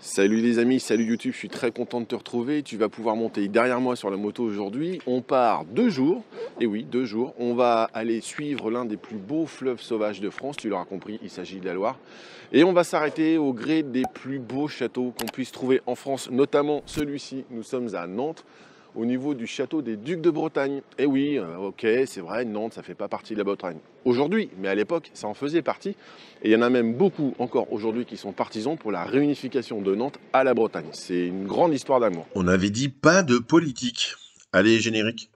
Salut les amis, salut YouTube, je suis très content de te retrouver. Tu vas pouvoir monter derrière moi sur la moto aujourd'hui. On part 2 jours, et oui, 2 jours. On va aller suivre l'un des plus beaux fleuves sauvages de France, tu l'auras compris, il s'agit de la Loire. Et on va s'arrêter au gré des plus beaux châteaux qu'on puisse trouver en France, notamment celui-ci. Nous sommes à Nantes, au niveau du château des Ducs de Bretagne. Et oui, ok, c'est vrai, Nantes, ça ne fait pas partie de la Bretagne aujourd'hui, mais à l'époque, ça en faisait partie. Et il y en a même beaucoup encore aujourd'hui qui sont partisans pour la réunification de Nantes à la Bretagne. C'est une grande histoire d'amour. On avait dit pas de politique. Allez, générique.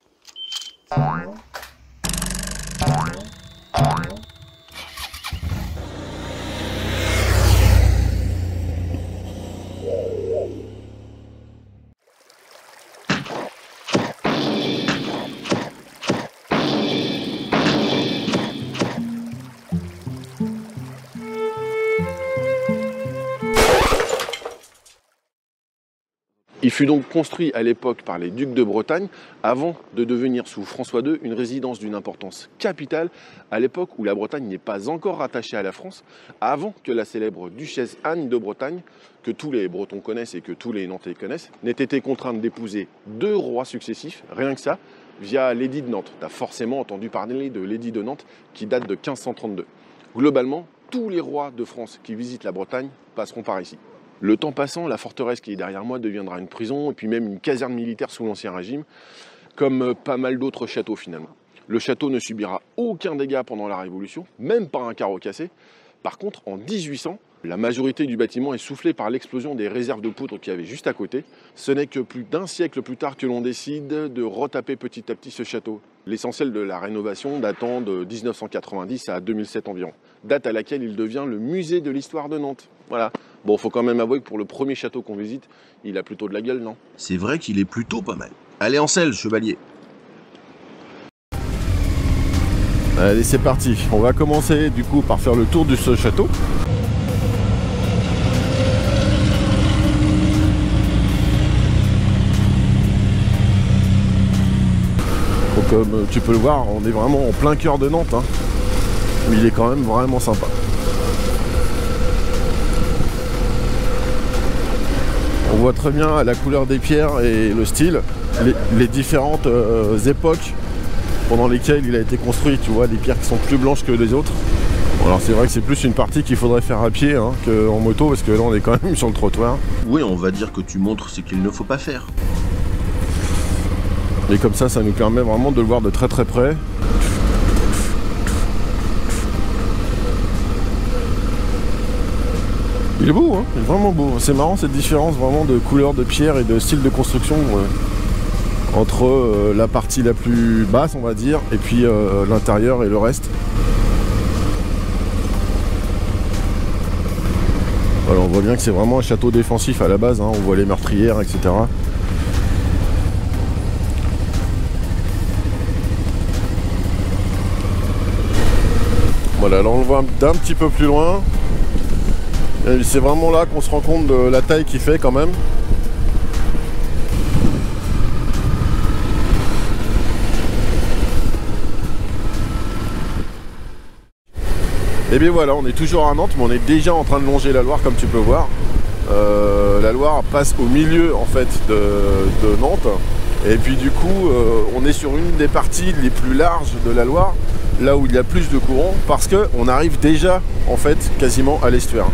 Il fut donc construit à l'époque par les ducs de Bretagne avant de devenir sous François II une résidence d'une importance capitale à l'époque où la Bretagne n'est pas encore rattachée à la France, avant que la célèbre duchesse Anne de Bretagne, que tous les Bretons connaissent et que tous les Nantais connaissent, n'ait été contrainte d'épouser 2 rois successifs, rien que ça, via l'édit de Nantes. Tu as forcément entendu parler de l'édit de Nantes qui date de 1532. Globalement, tous les rois de France qui visitent la Bretagne passeront par ici. Le temps passant, la forteresse qui est derrière moi deviendra une prison et puis même une caserne militaire sous l'Ancien Régime, comme pas mal d'autres châteaux finalement. Le château ne subira aucun dégât pendant la Révolution, même pas un carreau cassé. Par contre, en 1800, la majorité du bâtiment est soufflée par l'explosion des réserves de poudre qu'il y avait juste à côté. Ce n'est que plus d'un siècle plus tard que l'on décide de retaper petit à petit ce château. L'essentiel de la rénovation datant de 1990 à 2007 environ, date à laquelle il devient le musée de l'histoire de Nantes. Voilà. Bon, faut quand même avouer que pour le premier château qu'on visite, il a plutôt de la gueule, non? C'est vrai qu'il est plutôt pas mal. Allez en selle, chevalier. Allez, c'est parti. On va commencer du coup par faire le tour de ce château. Donc, comme tu peux le voir, on est vraiment en plein cœur de Nantes, hein. Mais il est quand même vraiment sympa. On voit très bien à la couleur des pierres et le style, les différentes époques pendant lesquelles il a été construit. Tu vois, des pierres qui sont plus blanches que les autres. Bon, alors c'est vrai que c'est plus une partie qu'il faudrait faire à pied hein, qu'en moto, parce que là on est quand même sur le trottoir. Oui, on va dire que tu montres ce qu'il ne faut pas faire. Et comme ça nous permet vraiment de le voir de très très près. Il est beau, hein, il est vraiment beau. C'est marrant cette différence vraiment de couleur de pierre et de style de construction entre la partie la plus basse, on va dire, et puis l'intérieur et le reste. Voilà, on voit bien que c'est vraiment un château défensif à la base, hein, on voit les meurtrières, etc. Voilà, là on le voit d'un petit peu plus loin. C'est vraiment là qu'on se rend compte de la taille qu'il fait quand même. Et bien voilà, on est toujours à Nantes, mais on est déjà en train de longer la Loire comme tu peux voir. La Loire passe au milieu en fait de Nantes. Et puis du coup, on est sur une des parties les plus larges de la Loire, là où il y a plus de courant, parce qu'on arrive déjà en fait quasiment à l'estuaire.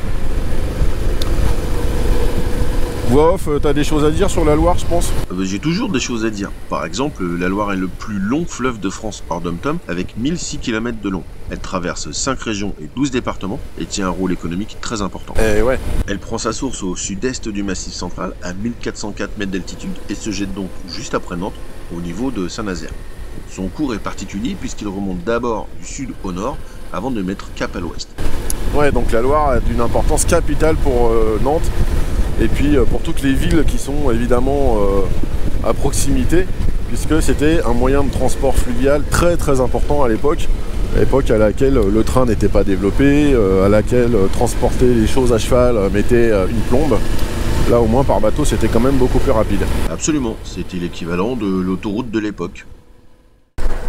Voix off, t'as des choses à dire sur la Loire, je pense? J'ai toujours des choses à dire. Par exemple, la Loire est le plus long fleuve de France hors dom-tom, avec 1006 km de long. Elle traverse 5 régions et 12 départements, et tient un rôle économique très important. Ouais. Elle prend sa source au sud-est du Massif central, à 1404 mètres d'altitude, et se jette donc juste après Nantes, au niveau de Saint-Nazaire. Son cours est particulier puisqu'il remonte d'abord du sud au nord, avant de mettre cap à l'ouest. Ouais, donc la Loire a d'une importance capitale pour Nantes. Et puis pour toutes les villes qui sont évidemment à proximité, puisque c'était un moyen de transport fluvial très très important à l'époque à laquelle le train n'était pas développé, à laquelle transporter les choses à cheval mettait une plombe. Là au moins par bateau c'était quand même beaucoup plus rapide. Absolument, c'était l'équivalent de l'autoroute de l'époque.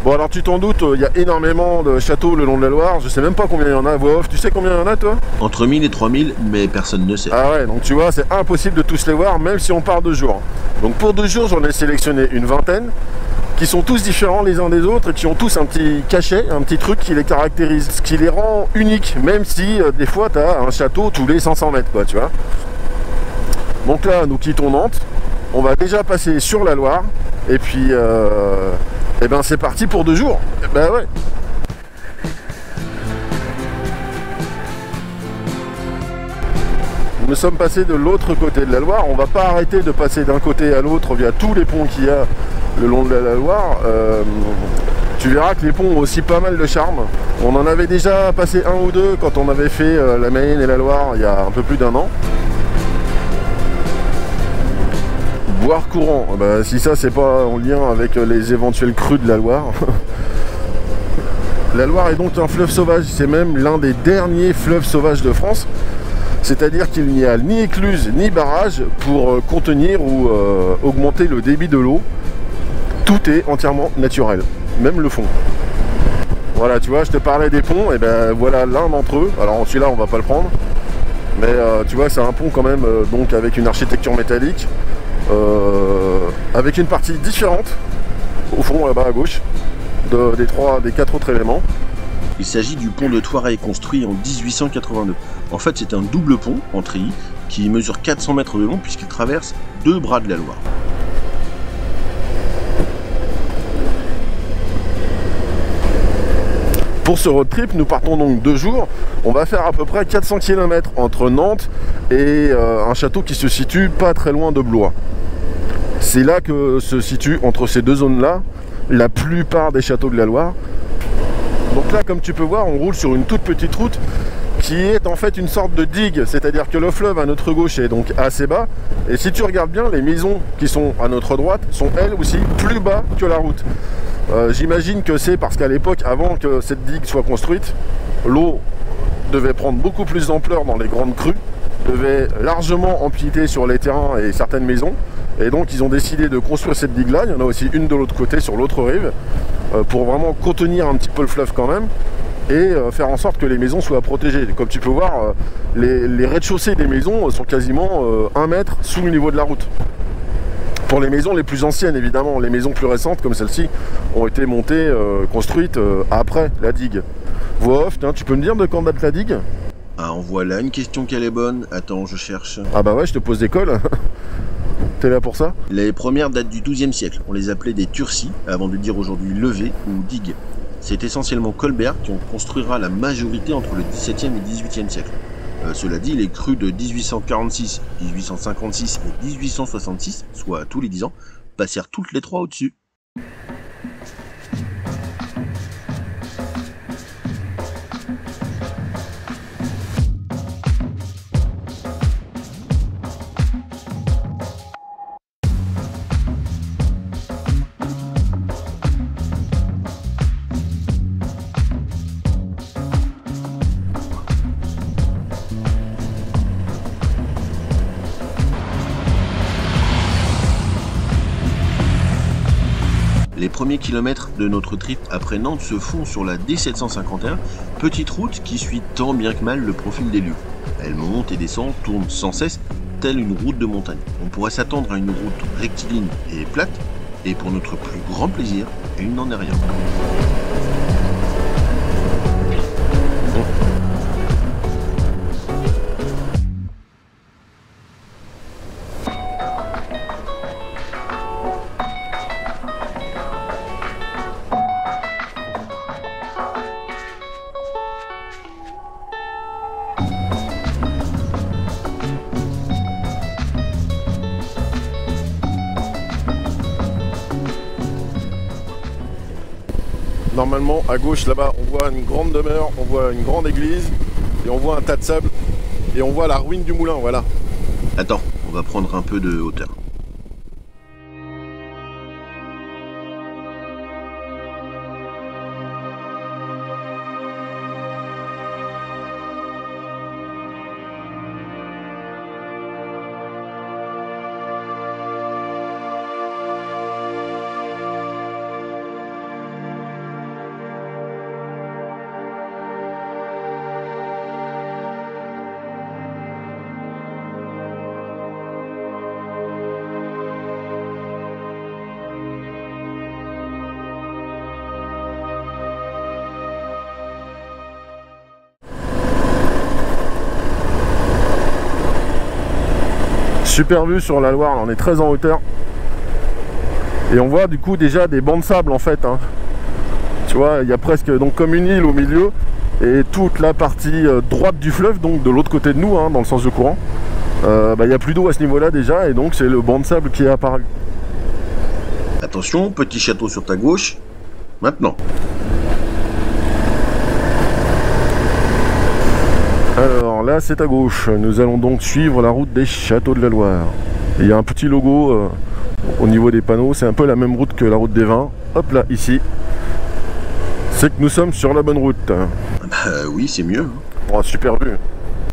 Bon alors tu t'en doutes, il y a énormément de châteaux le long de la Loire, je sais même pas combien il y en a, voix off, tu sais combien il y en a toi? Entre 1000 et 3000, mais personne ne sait. Ah ouais, donc tu vois, c'est impossible de tous les voir, même si on part 2 jours. Donc pour 2 jours, j'en ai sélectionné une vingtaine, qui sont tous différents les uns des autres, et qui ont tous un petit cachet, un petit truc qui les caractérise, ce qui les rend uniques, même si des fois tu as un château tous les 500 mètres, quoi, tu vois. Donc là, nous quittons Nantes, on va déjà passer sur la Loire, et puis... et ben c'est parti pour 2 jours. Ben ouais. Nous sommes passés de l'autre côté de la Loire. On va pas arrêter de passer d'un côté à l'autre via tous les ponts qu'il y a le long de la Loire. Tu verras que les ponts ont aussi pas mal de charme. On en avait déjà passé 1 ou 2 quand on avait fait la Mayenne et la Loire il y a un peu plus d'1 an. Boire courant, bah, si ça c'est pas en lien avec les éventuelles crues de la Loire. La Loire est donc un fleuve sauvage, c'est même l'un des derniers fleuves sauvages de France. C'est-à-dire qu'il n'y a ni écluse ni barrage pour contenir ou augmenter le débit de l'eau. Tout est entièrement naturel, même le fond. Voilà, tu vois, je te parlais des ponts, et ben voilà l'un d'entre eux. Alors celui-là on va pas le prendre, mais tu vois c'est un pont quand même donc avec une architecture métallique. Avec une partie différente au fond là-bas à gauche des 4 autres éléments. Il s'agit du pont de Thoiray construit en 1882. En fait c'est un double pont en treillis qui mesure 400 mètres de long puisqu'il traverse 2 bras de la Loire. Pour ce road trip, nous partons donc 2 jours. On va faire à peu près 400 km entre Nantes et un château qui se situe pas très loin de Blois. C'est là que se situe, entre ces 2 zones-là, la plupart des châteaux de la Loire. Donc là, comme tu peux voir, on roule sur une toute petite route qui est en fait une sorte de digue, c'est-à-dire que le fleuve à notre gauche est donc assez bas, et si tu regardes bien, les maisons qui sont à notre droite sont elles aussi plus bas que la route. J'imagine que c'est parce qu'à l'époque, avant que cette digue soit construite, l'eau devait prendre beaucoup plus d'ampleur dans les grandes crues, devait largement empiéter sur les terrains et certaines maisons, et donc ils ont décidé de construire cette digue là. Il y en a aussi une de l'autre côté sur l'autre rive, pour vraiment contenir un petit peu le fleuve quand même, et faire en sorte que les maisons soient protégées. Comme tu peux voir, les rez-de-chaussée des maisons sont quasiment 1 mètre sous le niveau de la route. Pour les maisons les plus anciennes, évidemment, les maisons plus récentes comme celle-ci ont été montées, construites après la digue. Voix off, tu peux me dire de quand date la digue? Ah, on voit là une question qu'elle est bonne. Attends, je cherche. Ah bah ouais, je te pose des cols. T'es là pour ça? Les premières datent du XIIe siècle. On les appelait des turcis, avant de dire aujourd'hui levées ou digues. C'est essentiellement Colbert qui en construira la majorité entre le XVIIe et XVIIIe siècle. Cela dit, les crues de 1846, 1856 et 1866, soit tous les 10 ans, passèrent toutes les 3 au-dessus. Les premiers kilomètres de notre trip après Nantes se font sur la D751, petite route qui suit tant bien que mal le profil des lieux. Elle monte et descend, tourne sans cesse, telle une route de montagne. On pourrait s'attendre à une route rectiligne et plate, et pour notre plus grand plaisir, il n'en est rien. Normalement, à gauche, là-bas, on voit une grande demeure, on voit une grande église, et on voit un tas de sable, et on voit la ruine du moulin, voilà. Attends, on va prendre un peu de hauteur. Super vue sur la Loire, là, on est très en hauteur. Et on voit du coup déjà des bancs de sable en fait. Hein. Tu vois, il y a presque donc comme une île au milieu. Et toute la partie droite du fleuve, donc de l'autre côté de nous, hein, dans le sens de courant. Il n'y a plus d'eau à ce niveau-là déjà. Et donc c'est le banc de sable qui est apparu. Attention, petit château sur ta gauche. Maintenant. Alors là c'est à gauche, nous allons donc suivre la route des châteaux de la Loire. Il y a un petit logo au niveau des panneaux, c'est un peu la même route que la route des vins. Hop là, ici, c'est que nous sommes sur la bonne route. Oui, c'est mieux. Oh, super vue.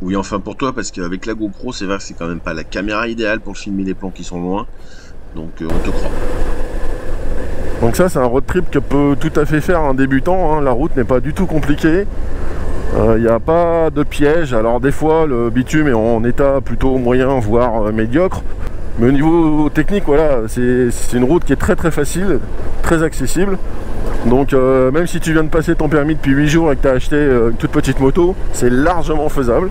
Oui, enfin pour toi, parce qu'avec la GoPro, c'est vrai que c'est quand même pas la caméra idéale pour filmer les plans qui sont loin. Donc on te croit. Donc ça c'est un road trip que peut tout à fait faire un débutant, hein. La route n'est pas du tout compliquée. Il n'y a pas de piège. Alors des fois le bitume est en état plutôt moyen voire médiocre. Mais au niveau technique, voilà, c'est une route qui est très très facile, très accessible. Donc même si tu viens de passer ton permis depuis 8 jours et que tu as acheté une toute petite moto, c'est largement faisable.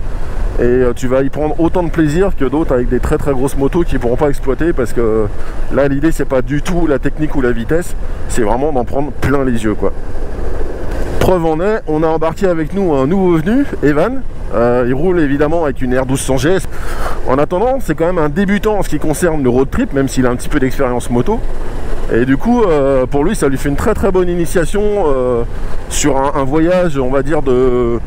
Et tu vas y prendre autant de plaisir que d'autres avec des très très grosses motos qui ne pourront pas exploiter, parce que là l'idée c'est pas du tout la technique ou la vitesse, c'est vraiment d'en prendre plein les yeux quoi. Preuve en est, on a embarqué avec nous un nouveau venu, Evan. Il roule évidemment avec une R1200 GS. En attendant, c'est quand même un débutant en ce qui concerne le road trip, même s'il a un petit peu d'expérience moto. Et du coup, pour lui, ça lui fait une très très bonne initiation sur un voyage, on va dire, de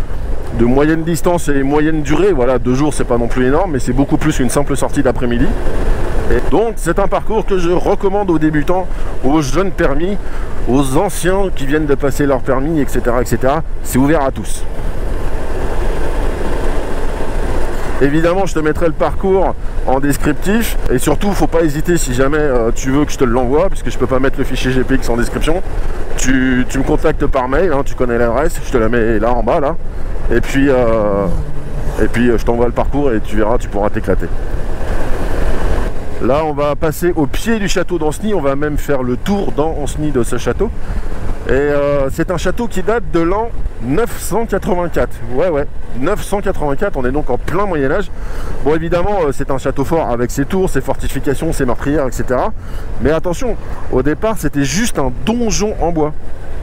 moyenne distance et moyenne durée. Voilà, 2 jours, c'est pas non plus énorme, mais c'est beaucoup plus qu'une simple sortie d'après-midi. Et donc, c'est un parcours que je recommande aux débutants, aux jeunes permis, aux anciens qui viennent de passer leur permis, etc. etc. C'est ouvert à tous. Évidemment, je te mettrai le parcours en descriptif. Et surtout, faut pas hésiter si jamais tu veux que je te l'envoie, puisque je peux pas mettre le fichier GPX en description. Tu me contactes par mail, hein, tu connais l'adresse, je te la mets là en bas, là. Et puis je t'envoie le parcours et tu verras, tu pourras t'éclater. Là, on va passer au pied du château d'Ancenis. On va même faire le tour d'Ancenis de ce château. Et c'est un château qui date de l'an 984. Ouais, 984, on est donc en plein Moyen-Âge. Bon, évidemment, c'est un château fort avec ses tours, ses fortifications, ses meurtrières, etc. Mais attention, au départ, c'était juste un donjon en bois.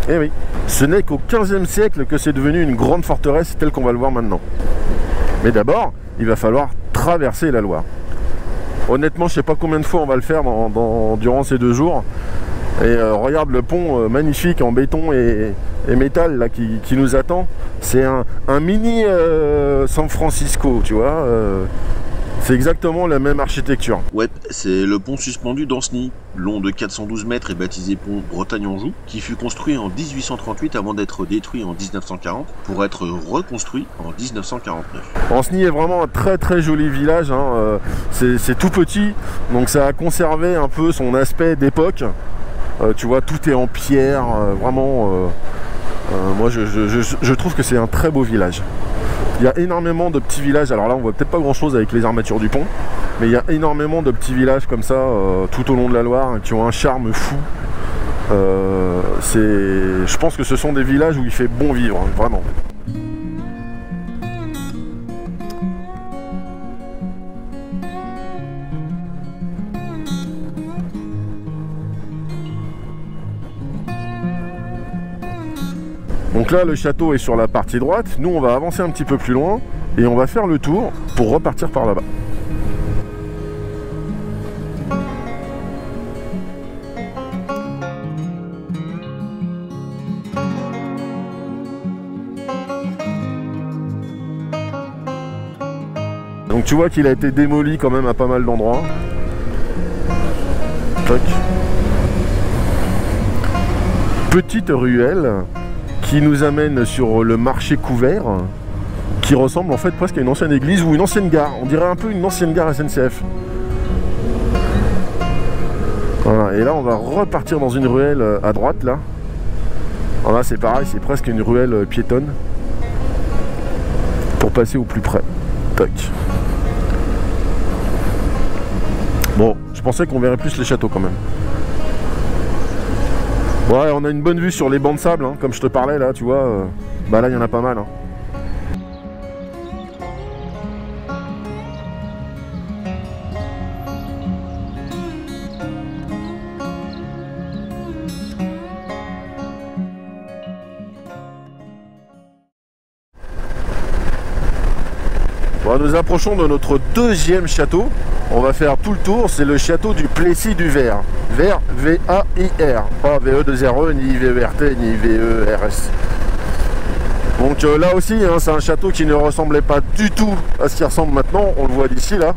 Eh oui, ce n'est qu'au 15e siècle que c'est devenu une grande forteresse telle qu'on va le voir maintenant. Mais d'abord, il va falloir traverser la Loire. Honnêtement, je sais pas combien de fois on va le faire durant ces 2 jours. Et regarde le pont magnifique en béton et métal là, qui nous attend. C'est un mini San Francisco, tu vois. C'est exactement la même architecture. Ouais, c'est le pont suspendu d'Ancenis, long de 412 mètres et baptisé pont Bretagne-Anjou, qui fut construit en 1838 avant d'être détruit en 1940 pour être reconstruit en 1949. Ancenis est vraiment un très très joli village, hein. C'est tout petit, donc ça a conservé un peu son aspect d'époque. Tu vois, tout est en pierre, vraiment. Moi, je trouve que c'est un très beau village. Il y a énormément de petits villages. Alors là, on voit peut-être pas grand-chose avec les armatures du pont, mais il y a énormément de petits villages comme ça, tout au long de la Loire, hein, qui ont un charme fou. Je pense que ce sont des villages où il fait bon vivre, hein, vraiment. Donc là, le château est sur la partie droite. Nous, on va avancer un petit peu plus loin et on va faire le tour pour repartir par là-bas. Donc tu vois qu'il a été démoli quand même à pas mal d'endroits. Petite ruelle qui nous amène sur le marché couvert, qui ressemble en fait presque à une ancienne église ou une ancienne gare. On dirait un peu une ancienne gare SNCF. Voilà, et là on va repartir dans une ruelle à droite là. Alors là c'est pareil, c'est presque une ruelle piétonne pour passer au plus près. Tac. Bon, je pensais qu'on verrait plus les châteaux quand même. Ouais, on a une bonne vue sur les bancs de sable, hein, comme je te parlais là, tu vois. Bah là, il y en a pas mal. Hein. Alors nous approchons de notre deuxième château. On va faire tout le tour, c'est le château du Plessis-du-Ver. Ver, V-A-I-R. Pas V-E-2-R-E, ni V-E-R-T, ni V-E-R-S. Donc là aussi, hein, c'est un château qui ne ressemblait pas du tout à ce qui ressemble maintenant. On le voit d'ici là.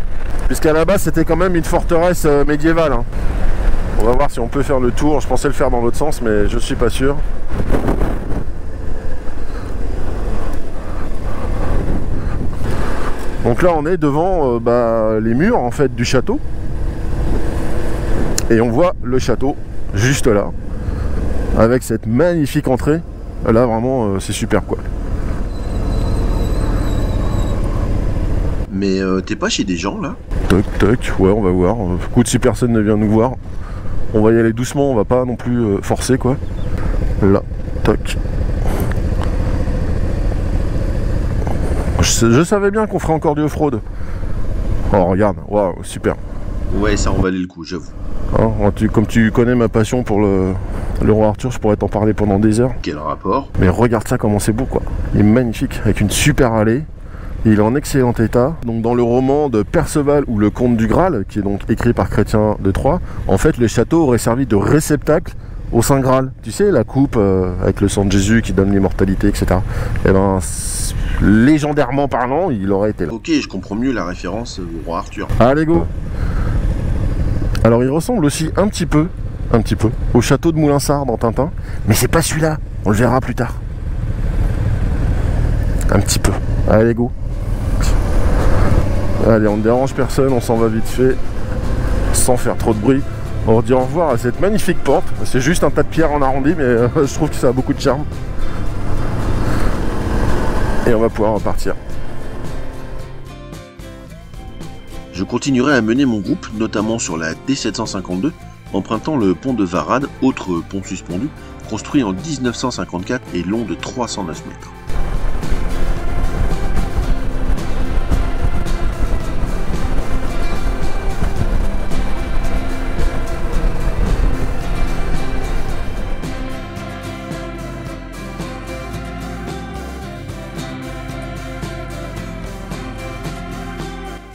Puisqu'à la base, c'était quand même une forteresse médiévale. Hein. On va voir si on peut faire le tour. Je pensais le faire dans l'autre sens, mais je suis pas sûr. Donc là on est devant les murs en fait du château. Et on voit le château juste là. Avec cette magnifique entrée. Là vraiment c'est super quoi. Mais t'es pas chez des gens là? Toc toc, ouais on va voir. Écoute, si personne ne vient nous voir, on va y aller doucement, on va pas non plus forcer quoi. Là, toc. Je savais bien qu'on ferait encore du off-road. Oh regarde, waouh, super. Ouais, ça en valait le coup, j'avoue. Hein, comme tu connais ma passion pour le roi Arthur, je pourrais t'en parler pendant des heures. Quel rapport? Mais regarde ça comment c'est beau quoi. Il est magnifique, avec une super allée. Il est en excellent état. Donc dans le roman de Perceval ou le Comte du Graal, qui est donc écrit par Chrétien de Troyes, en fait le château aurait servi de réceptacle au Saint Graal. Tu sais, la coupe avec le sang de Jésus qui donne l'immortalité, etc. Et ben, légendairement parlant, il aurait été là. Ok, je comprends mieux la référence au roi Arthur. Allez go. Alors il ressemble aussi un petit peu, au château de Moulinsart dans Tintin, mais c'est pas celui-là, on le verra plus tard. Un petit peu. Allez go. Allez, on ne dérange personne, on s'en va vite fait, sans faire trop de bruit. On dit au revoir à cette magnifique porte. C'est juste un tas de pierres en arrondi, mais je trouve que ça a beaucoup de charme. Et on va pouvoir repartir. Je continuerai à mener mon groupe, notamment sur la D752, empruntant le pont de Varade, autre pont suspendu, construit en 1954 et long de 309 mètres.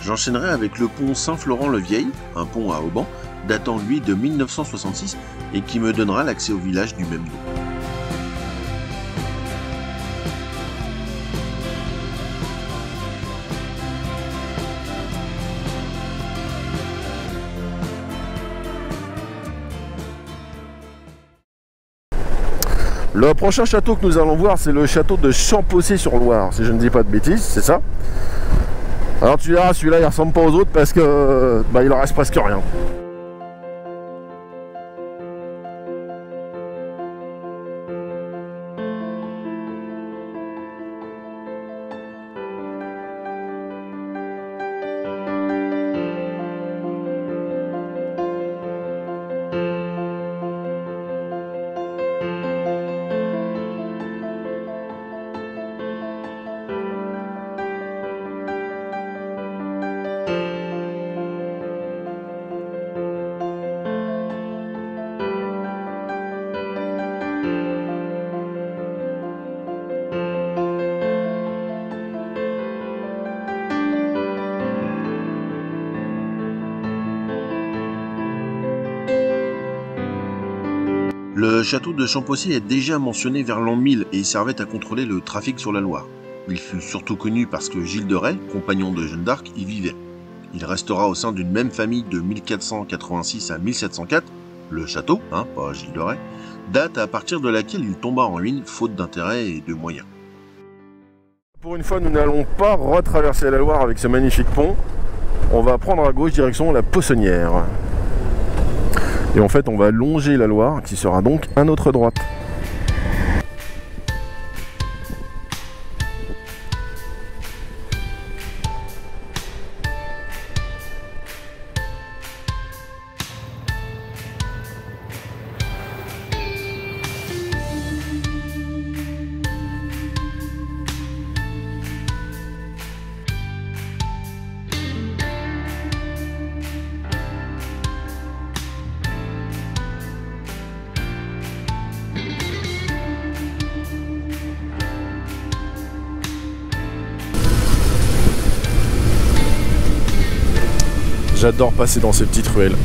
J'enchaînerai avec le pont Saint-Florent-le-Vieil, un pont à haubans, datant lui de 1966 et qui me donnera l'accès au village du même nom. Le prochain château que nous allons voir, c'est le château de Champossé-sur-Loire, si je ne dis pas de bêtises, c'est ça. Alors tu verras, celui-là il ressemble pas aux autres parce que il en reste presque rien. Le château de Champossé est déjà mentionné vers l'an 1000 et servait à contrôler le trafic sur la Loire. Il fut surtout connu parce que Gilles de Rais, compagnon de Jeanne d'Arc, y vivait. Il restera au sein d'une même famille de 1486 à 1704. Le château, pas Gilles de Rais, date à partir de laquelle il tomba en ruine faute d'intérêt et de moyens. Pour une fois, nous n'allons pas retraverser la Loire avec ce magnifique pont. On va prendre à gauche direction la Poissonnière. Et en fait, on va longer la Loire, qui sera donc à notre droite. J'adore passer dans ces petites ruelles.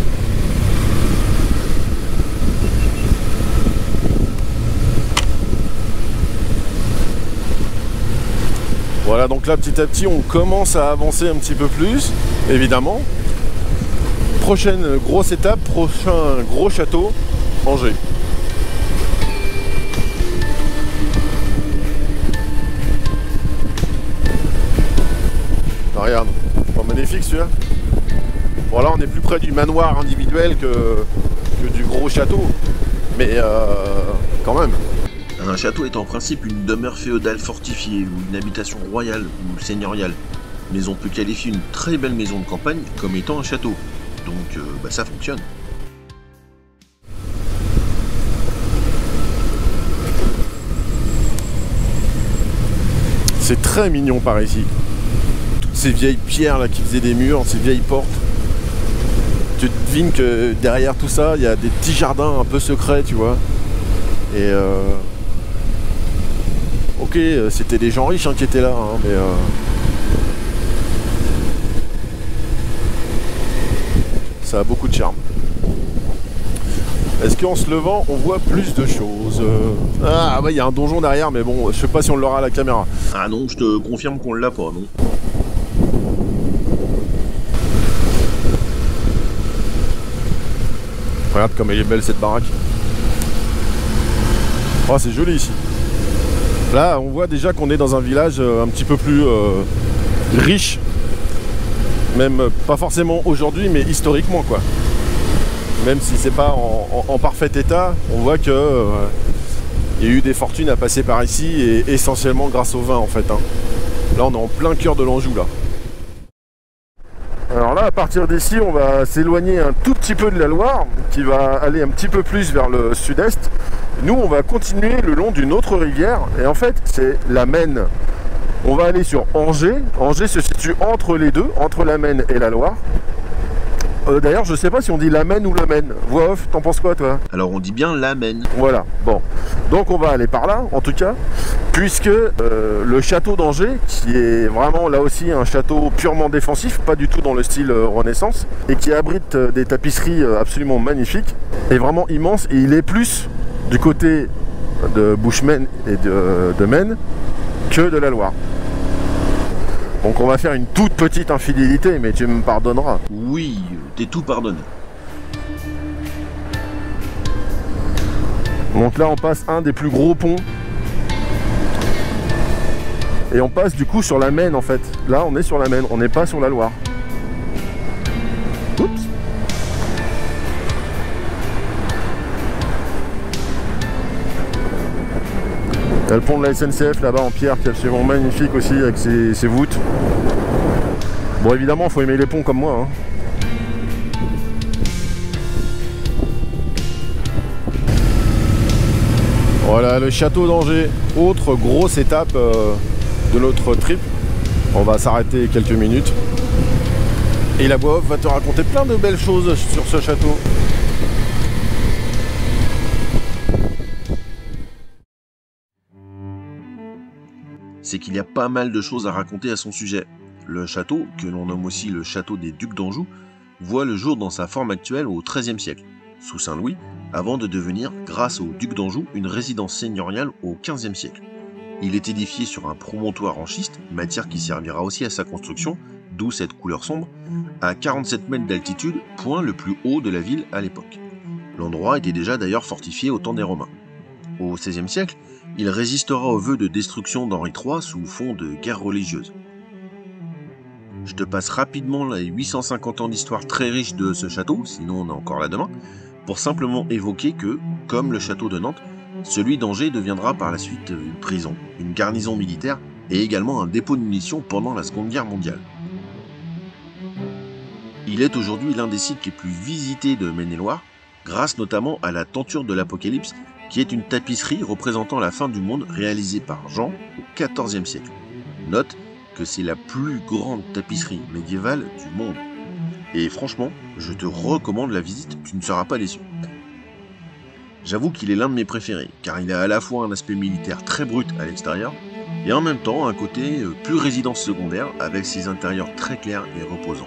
Voilà, donc là petit à petit on commence à avancer un petit peu plus, évidemment. Prochaine grosse étape, prochain gros château, Angers. Ah, regarde, pas magnifique celui-là. Bon là on est plus près du manoir individuel que du gros château, mais quand même. Un château est en principe une demeure féodale fortifiée ou une habitation royale ou seigneuriale, mais on peut qualifier une très belle maison de campagne comme étant un château, donc ça fonctionne. C'est très mignon par ici. Toutes ces vieilles pierres là qui faisaient des murs, ces vieilles portes. Tu devines que derrière tout ça, il y a des petits jardins un peu secrets, tu vois. Et ok, c'était des gens riches qui étaient là, mais ça a beaucoup de charme. Est-ce qu'en se levant, on voit plus de choses? Ah ouais, il y a un donjon derrière, mais bon, je sais pas si on l'aura à la caméra. Ah non, je te confirme qu'on l'a pas, non. Regarde comme elle est belle cette baraque. Oh, c'est joli ici. Là, on voit déjà qu'on est dans un village un petit peu plus riche. Même pas forcément aujourd'hui, mais historiquement, quoi. Même si c'est pas en parfait état, on voit que il y a eu des fortunes à passer par ici, et essentiellement grâce au vin, en fait. Là, on est en plein cœur de l'Anjou, là. Alors là, à partir d'ici, on va s'éloigner un tout petit peu de la Loire, qui va aller un petit peu plus vers le sud-est. Nous, on va continuer le long d'une autre rivière, et en fait, c'est la Maine. On va aller sur Angers. Angers se situe entre les deux, entre la Maine et la Loire. D'ailleurs, je sais pas si on dit la Maine ou le Maine. Voix off, t'en penses quoi, toi? Alors on dit bien la Maine. Voilà, bon. Donc on va aller par là, en tout cas, puisque le château d'Angers, qui est vraiment là aussi un château purement défensif, pas du tout dans le style Renaissance, et qui abrite des tapisseries absolument magnifiques, est vraiment immense, et il est plus du côté de Bushmaine et de Maine que de la Loire. Donc on va faire une toute petite infidélité, mais tu me pardonneras. Oui, t'es tout pardonné. Donc là on passe un des plus gros ponts. Et on passe du coup sur la Maine en fait. Là on est sur la Maine, on n'est pas sur la Loire. Oups. Il y a le pont de la SNCF là-bas en pierre qui est absolument magnifique aussi avec ses voûtes. Bon évidemment il faut aimer les ponts comme moi. Voilà le château d'Angers, autre grosse étape de notre trip. On va s'arrêter quelques minutes. Et la voix off va te raconter plein de belles choses sur ce château. C'est qu'il y a pas mal de choses à raconter à son sujet. Le château, que l'on nomme aussi le château des Ducs d'Anjou, voit le jour dans sa forme actuelle au XIIIe siècle, sous Saint-Louis, avant de devenir, grâce aux Ducs d'Anjou, une résidence seigneuriale au XVe siècle. Il est édifié sur un promontoire en schiste, matière qui servira aussi à sa construction, d'où cette couleur sombre, à 47 mètres d'altitude, point le plus haut de la ville à l'époque. L'endroit était déjà d'ailleurs fortifié au temps des Romains. Au XVIe siècle, il résistera aux vœux de destruction d'Henri III sous fond de guerre religieuse. Je te passe rapidement les 850 ans d'histoire très riche de ce château, sinon on est encore là demain, pour simplement évoquer que, comme le château de Nantes, celui d'Angers deviendra par la suite une prison, une garnison militaire et également un dépôt de munitions pendant la Seconde Guerre mondiale. Il est aujourd'hui l'un des sites les plus visités de Maine-et-Loire, grâce notamment à la tenture de l'Apocalypse, qui est une tapisserie représentant la fin du monde réalisée par Jean au XIVe siècle. Note que c'est la plus grande tapisserie médiévale du monde. Et franchement, je te recommande la visite, tu ne seras pas déçu. J'avoue qu'il est l'un de mes préférés, car il a à la fois un aspect militaire très brut à l'extérieur, et en même temps un côté plus résidence secondaire, avec ses intérieurs très clairs et reposants.